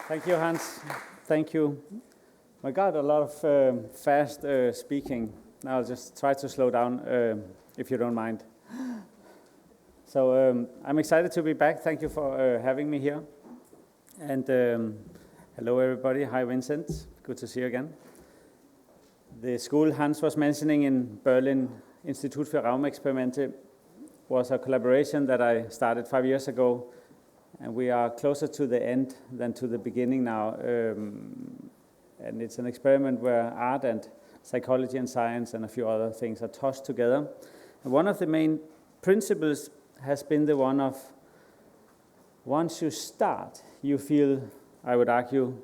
Thank you, Hans. Thank you. I got a lot of fast speaking. Now I'll just try to slow down, if you don't mind. So I'm excited to be back. Thank you for having me here. And hello, everybody. Hi, Vinzenz. Good to see you again. The school Hans was mentioning in Berlin, Institut für Raumexperimente, was a collaboration that I started 5 years ago. And we are closer to the end than to the beginning now. And it's an experiment where art and psychology and science and a few other things are tossed together. And one of the main principles has been the one of once you start, you feel, I would argue,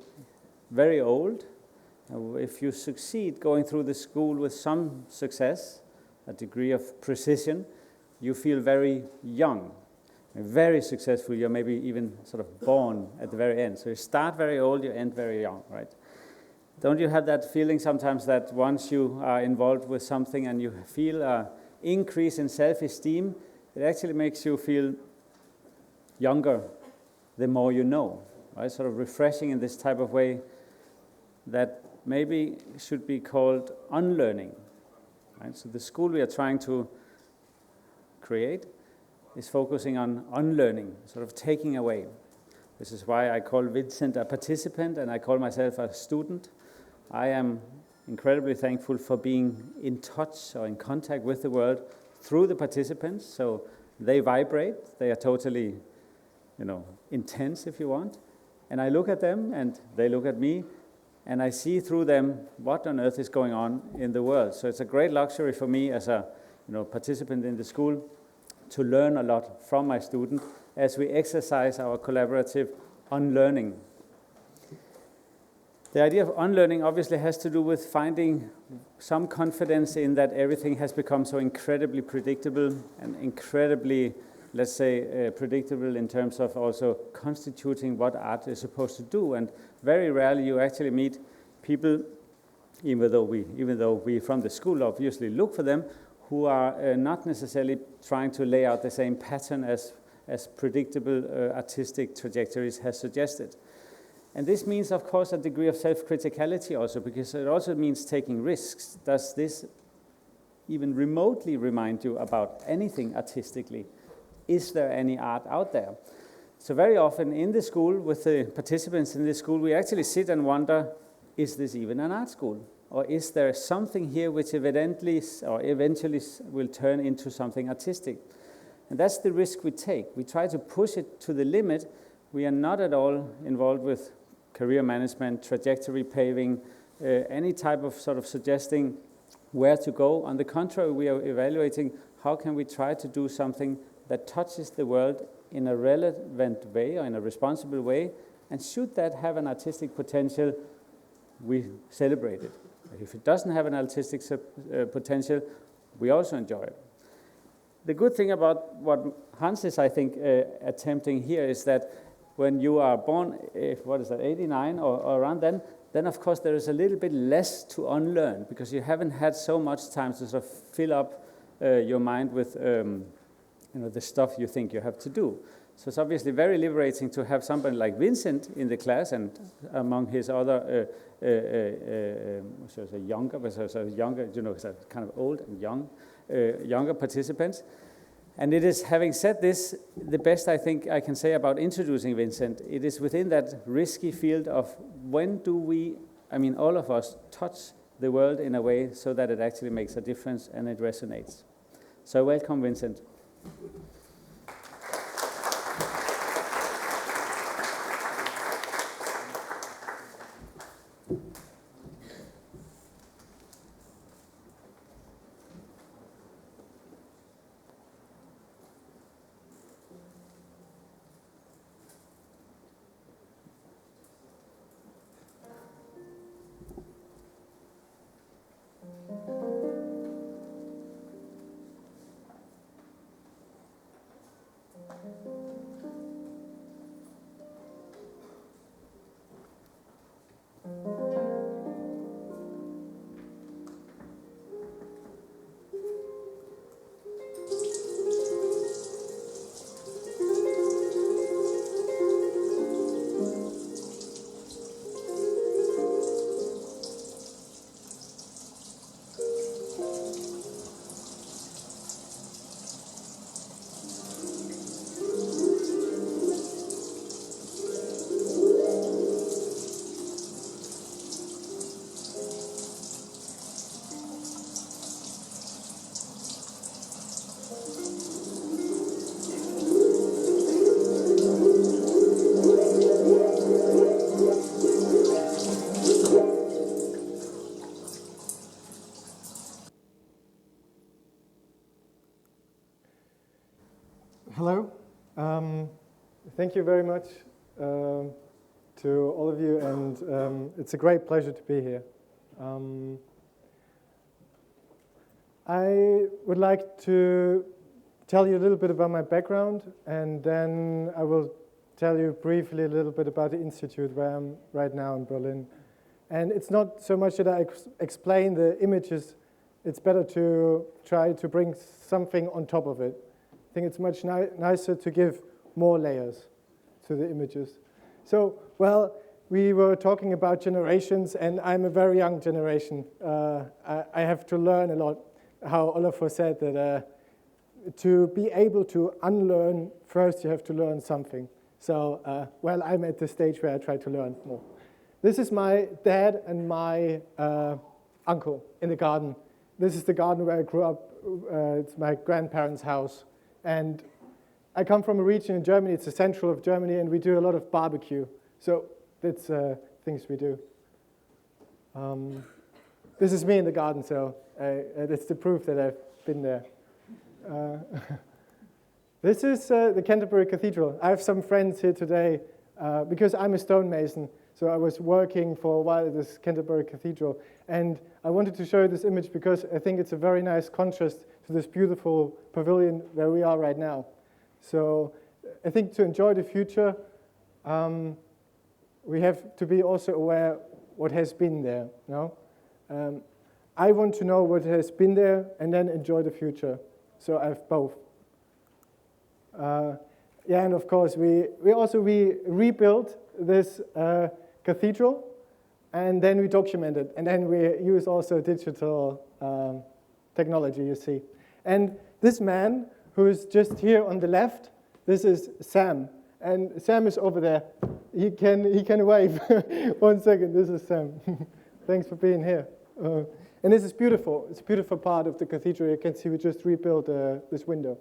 very old. If you succeed going through the school with some success, a degree of precision, you feel very young. Very successful, you're maybe even sort of born at the very end. So you start very old, you end very young, right? Don't you have that feeling sometimes that once you are involved with something and you feel an increase in self-esteem, it actually makes you feel younger the more you know, right? Sort of refreshing in this type of way that maybe should be called unlearning, right? So the school we are trying to create is focusing on unlearning, sort of taking away. This is why I call Vinzenz a participant and I call myself a student. I am incredibly thankful for being in touch or in contact with the world through the participants. So they vibrate, they are totally, intense if you want. And I look at them and they look at me and I see through them what on earth is going on in the world. So it's a great luxury for me as a participant in the school to learn a lot from my student as we exercise our collaborative unlearning. The idea of unlearning obviously has to do with finding some confidence in that everything has become so incredibly predictable and incredibly, let's say, predictable in terms of also constituting what art is supposed to do. And very rarely you actually meet people, even though we from the school obviously look for them, who are not necessarily trying to lay out the same pattern as predictable artistic trajectories has suggested. And this means, of course, a degree of self-criticality also, because it also means taking risks. Does this even remotely remind you about anything artistically? Is there any art out there? So very often in the school, with the participants in the school, we actually sit and wonder, is this even an art school? Or is there something here which evidently or eventually will turn into something artistic? And that's the risk we take. We try to push it to the limit. We are not at all involved with career management, trajectory paving, any type of sort of suggesting where to go. On the contrary, we are evaluating how can we try to do something that touches the world in a relevant way or in a responsible way. And should that have an artistic potential, we celebrate it. If it doesn't have an artistic potential, we also enjoy it. The good thing about what Hans is, I think, attempting here is that when you are born, 89 or around then of course there is a little bit less to unlearn because you haven't had so much time to sort of fill up your mind with the stuff you think you have to do. So it's obviously very liberating to have somebody like Vinzenz in the class and among his other younger, kind of old and young, younger participants. And it is, having said this, the best I think I can say about introducing Vinzenz. It is within that risky field of when do we, all of us, touch the world in a way so that it actually makes a difference and it resonates. So welcome, Vinzenz. Hello. Thank you very much to all of you, and it's a great pleasure to be here. I would like to tell you a little bit about my background, and then I will tell you briefly a little bit about the institute where I'm right now in Berlin. And it's not so much that I explain the images, it's better to try to bring something on top of it. I think it's much nicer to give more layers to the images. So, well, we were talking about generations, and I'm a very young generation. I have to learn a lot. How Olafur said that to be able to unlearn, first you have to learn something. So, well, I'm at the stage where I try to learn more. This is my dad and my uncle in the garden. This is the garden where I grew up. It's my grandparents' house. And I come from a region in Germany, it's the central of Germany, and we do a lot of barbecue. So that's things we do. This is me in the garden, so that's the proof that I've been there. This is the Canterbury Cathedral. I have some friends here today because I'm a stonemason. So I was working for a while at this Canterbury Cathedral. And I wanted to show you this image because I think it's a very nice contrast to this beautiful pavilion where we are right now. So I think to enjoy the future, we have to be also aware what has been there. You know? I want to know what has been there and then enjoy the future. So I have both. Yeah, and of course we rebuilt this cathedral, and then we document it, and then we use also digital technology, you see. And this man who is just here on the left, this is Sam, and Sam is over there. He can wave. 1 second, this is Sam. Thanks for being here. And this is beautiful. It's a beautiful part of the cathedral. You can see we just rebuilt this window.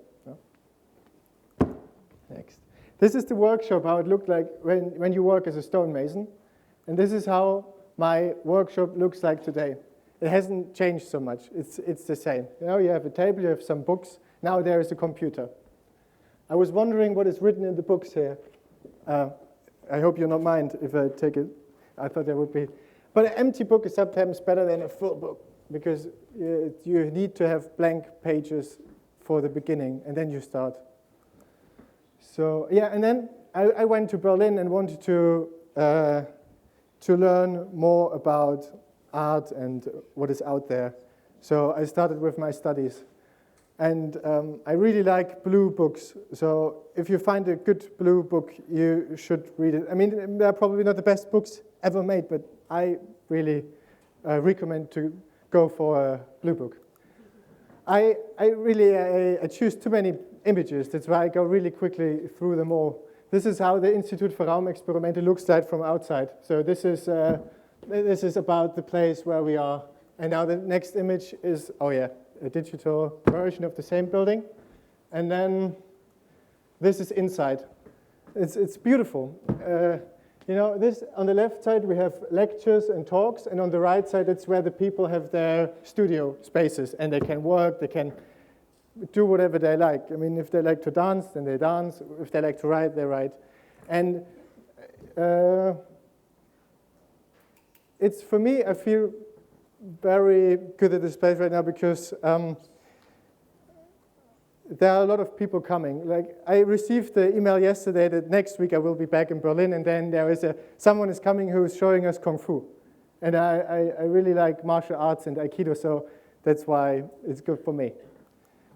Next. This is the workshop, how it looked like when you work as a stonemason. And this is how my workshop looks like today. It hasn't changed so much. It's the same. You know, you have a table, you have some books. Now there is a computer. I was wondering what is written in the books here. I hope you'll not mind if I take it. I thought there would be. But an empty book is sometimes better than a full book because you need to have blank pages for the beginning, and then you start. So yeah, and then I went to Berlin and wanted to learn more about art and what is out there. So I started with my studies. And I really like blue books. So if you find a good blue book, you should read it. I mean, they're probably not the best books ever made, but I really recommend to go for a blue book. I choose too many images. That's why I go really quickly through them all. This is how the Institut für Raumexperimente looks like from outside. So this is about the place where we are. And now the next image is, oh yeah, a digital version of the same building. And then this is inside. It's beautiful. You know, this on the left side we have lectures and talks, and on the right side it's where the people have their studio spaces, and they can work, they can do whatever they like. I mean, if they like to dance, then they dance. If they like to write, they write. And it's, for me, I feel very good at this place right now because there are a lot of people coming. Like, I received the email yesterday that next week I will be back in Berlin, and then there is someone is coming who is showing us Kung Fu. And I really like martial arts and Aikido, so that's why it's good for me.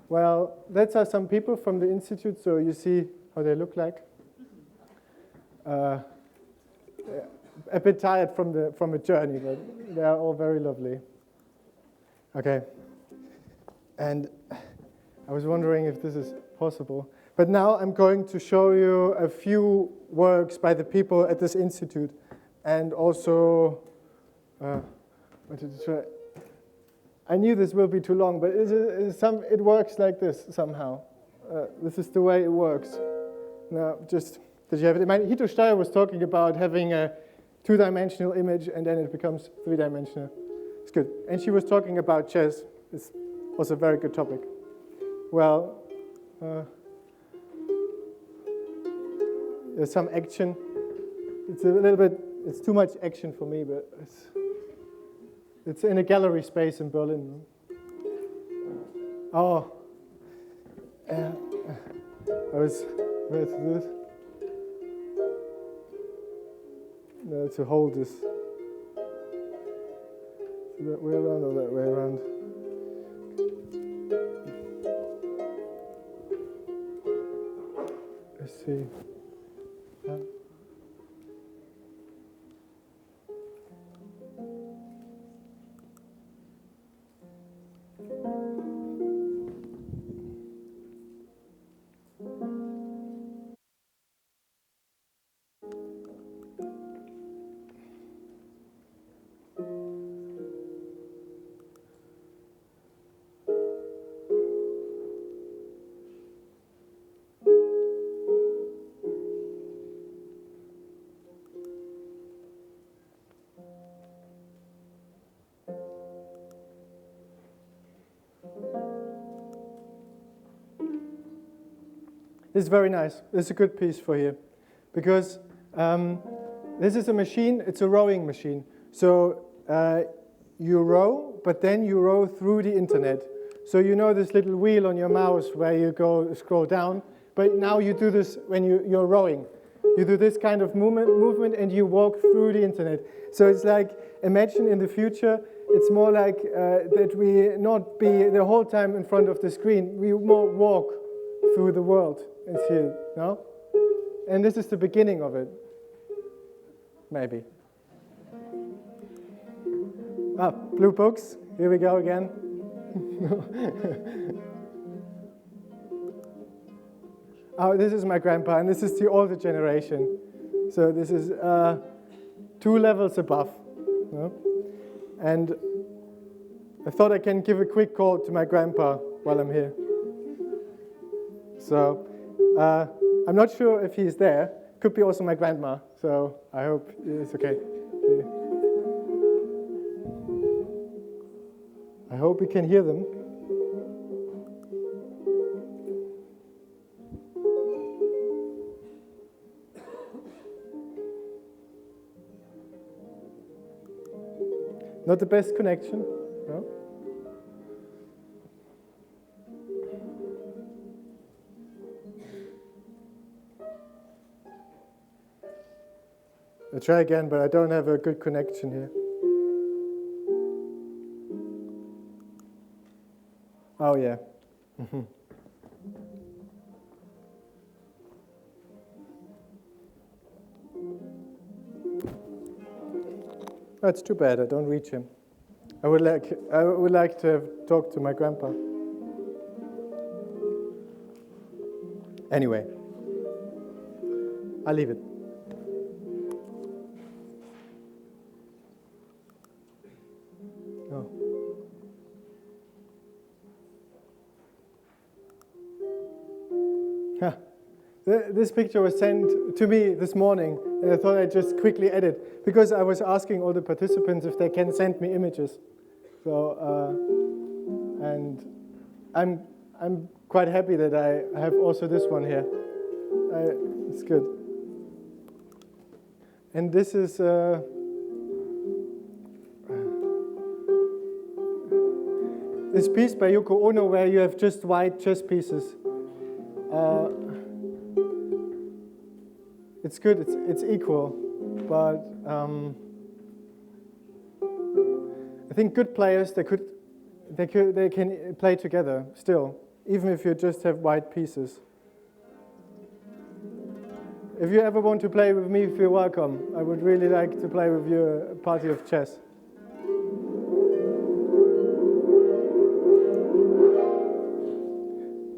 Well, that's some people from the Institute, so you see how they look like. A bit tired from a journey, but they are all very lovely. Okay. And I was wondering if this is possible. But now I'm going to show you a few works by the people at this institute. And also, I knew this will be too long, but it works like this somehow. This is the way it works. Now, just that you have it in mind. Hito Steyer was talking about having a two-dimensional image, and then it becomes three-dimensional. It's good. And she was talking about chess. It's also a very good topic. Well, There's some action. It's a little bit, it's too much action for me, but it's in a gallery space in Berlin. Oh, I was, where to do this? No, to hold this. That way around or that way around? Let's see. This is very nice. This is a good piece for here, because this is a machine. It's a rowing machine. So you row, but then you row through the internet. So you know this little wheel on your mouse where you go scroll down, but now you do this when you're rowing. You do this kind of movement and you walk through the internet. So it's like, imagine in the future, it's more like that we not be the whole time in front of the screen. We more walk through the world and see it, no? And this is the beginning of it, maybe. Blue books, here we go again. Oh, this is my grandpa, and this is the older generation. So this is 2 levels above. No? And I thought I can give a quick call to my grandpa while I'm here. So I'm not sure if he's there. Could be also my grandma, so I hope it's okay. I hope we can hear them. Not the best connection, no? I'll try again, but I don't have a good connection here. Oh, yeah. That's too bad. I don't reach him. I would like to have talked to my grandpa. Anyway, I'll leave it. Oh. This picture was sent to me this morning, and I thought I'd just quickly edit, because I was asking all the participants if they can send me images. So, and I'm quite happy that I have also this one here. It's good. And this is this piece by Yoko Ono, where you have just white chess pieces. It's good. It's equal, but I think good players they can play together still, even if you just have white pieces. If you ever want to play with me, feel welcome. I would really like to play with you a party of chess.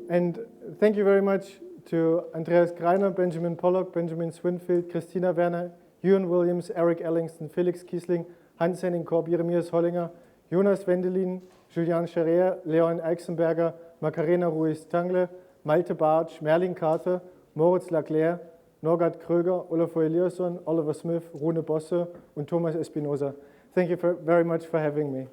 And thank you very much to Andreas Greiner, Benjamin Pollock, Benjamin Swinfield, Christina Werner, Ewan Williams, Eric Ellingston, Felix Kiesling, Hans-Henning Korb, Jeremias Hollinger, Jonas Wendelin, Julian Scherer, Leon Eichsenberger, Macarena Ruiz-Tangle, Malte Bartsch, Merlin Carter, Moritz Laclaire, Norbert Kröger, Olafur Eliasson, Oliver Smith, Rune Bosse, and Thomas Espinosa. Thank you very much for having me.